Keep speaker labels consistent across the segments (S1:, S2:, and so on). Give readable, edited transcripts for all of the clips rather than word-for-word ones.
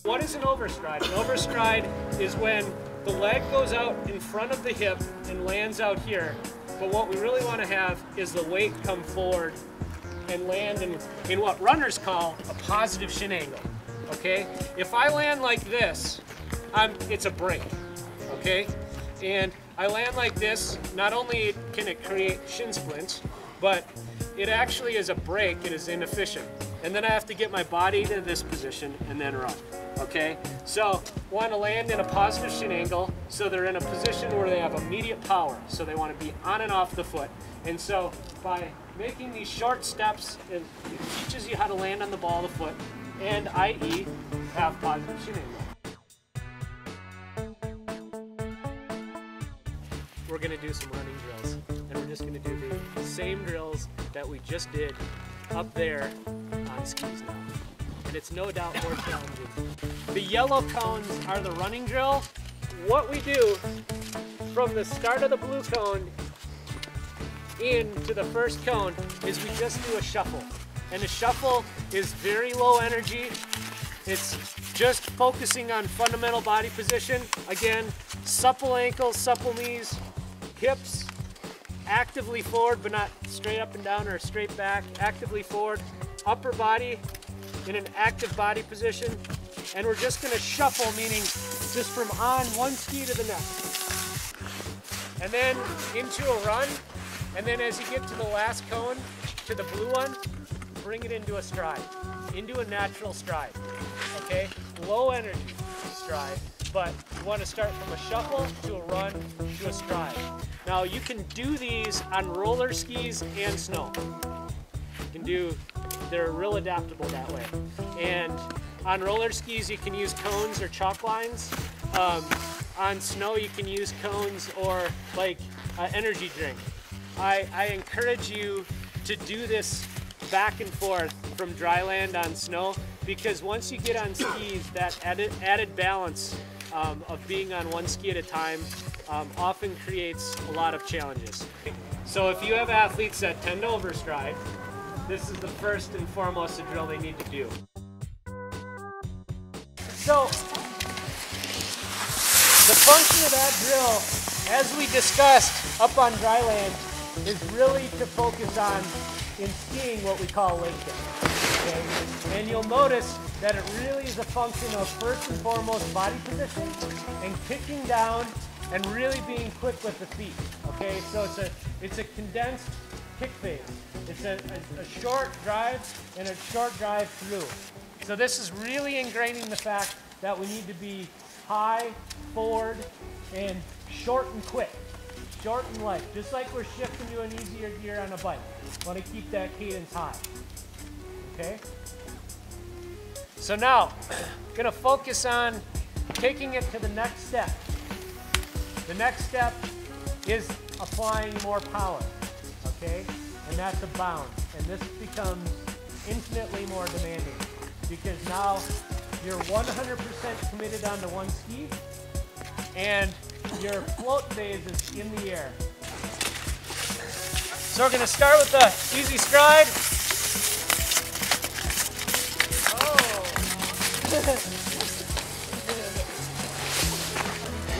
S1: What is an overstride? An overstride is when the leg goes out in front of the hip and lands out here, but what we really want to have is the weight come forward and land in what runners call a positive shin angle, okay? If I land like this, it's a break, okay? And I land like this, not only can it create shin splints, but it actually is a break, it is inefficient. And then I have to get my body to this position and then run, okay? So, want to land in a positive shin angle so they're in a position where they have immediate power. So they want to be on and off the foot. And so, by making these short steps, it teaches you how to land on the ball of the foot and, i.e., have positive shin angle. We're going to do some running drills, and we're just going to do the same drills that we just did up there on skis now. And it's no doubt more challenging. The yellow cones are the running drill. What we do from the start of the blue cone into the first cone is we just do a shuffle. And a shuffle is very low energy. It's just focusing on fundamental body position. Again, supple ankles, supple knees, hips actively forward, but not straight up and down or straight back, actively forward, upper body in an active body position. And we're just gonna shuffle, meaning just from on one ski to the next. And then into a run. And then as you get to the last cone, to the blue one, bring it into a stride, into a natural stride, okay? Low energy stride, but you want to start from a shuffle to a run to a stride. Now you can do these on roller skis and snow. You can do, they're real adaptable that way. And on roller skis you can use cones or chalk lines. On snow you can use cones or like energy drink. I encourage you to do this back and forth from dry land on snow, because once you get on skis, that added balance of being on one ski at a time often creates a lot of challenges. So if you have athletes that tend to overstride, this is the first and foremost a drill they need to do. So the function of that drill, as we discussed up on dry land, is really to focus on, in skiing, what we call leg kick. Okay? And you'll notice that it really is a function of first and foremost body position and kicking down and really being quick with the feet. Okay, so it's a condensed kick phase. It's a short drive and a short drive through. So this is really ingraining the fact that we need to be high, forward, and short and quick. Short and light, just like we're shifting to an easier gear on a bike. Want to keep that cadence high, okay? So now, gonna focus on taking it to the next step. The next step is applying more power, okay? And that's a bound. And this becomes infinitely more demanding because now you're 100% committed onto one ski and your float phase is in the air. So we're going to start with the easy stride.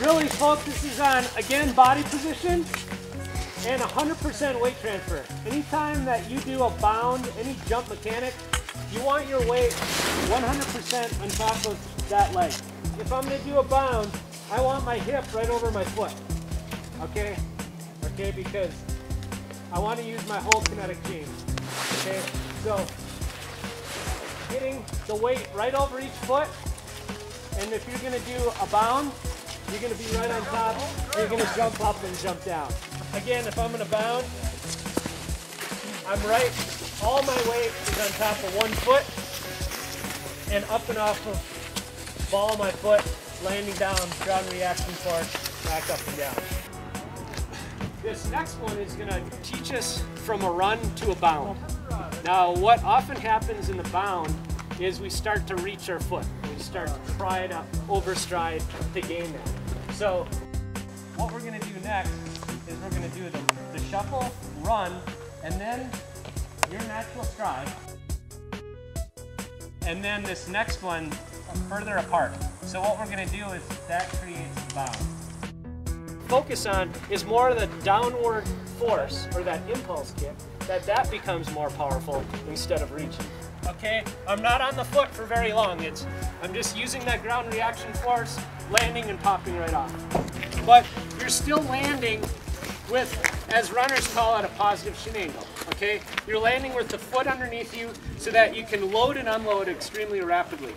S1: Really focuses on, again, body position and 100% weight transfer. Anytime that you do a bound, any jump mechanic, you want your weight 100% on top of that leg. If I'm going to do a bound, I want my hip right over my foot, okay? Okay, because I want to use my whole kinetic change, okay? So, getting the weight right over each foot, and if you're going to do a bound, you're going to be right on top, you're going to jump up and jump down. Again, if I'm going to bound, I'm right, all my weight is on top of one foot, and up and off of ball of my foot, landing down, ground reaction force, back up and down. This next one is going to teach us from a run to a bound. Now, what often happens in the bound is we start to reach our foot. We start to try to overstride to gain that. So, what we're going to do next is we're going to do the shuffle, run, and then your natural stride. And then this next one, further apart. So what we're going to do is that creates the bound. Focus on is more of the downward force, or that impulse kick, that becomes more powerful instead of reaching. Okay, I'm not on the foot for very long. I'm just using that ground reaction force, landing and popping right off. But you're still landing with, as runners call it, a positive shin angle. Okay, you're landing with the foot underneath you so that you can load and unload extremely rapidly.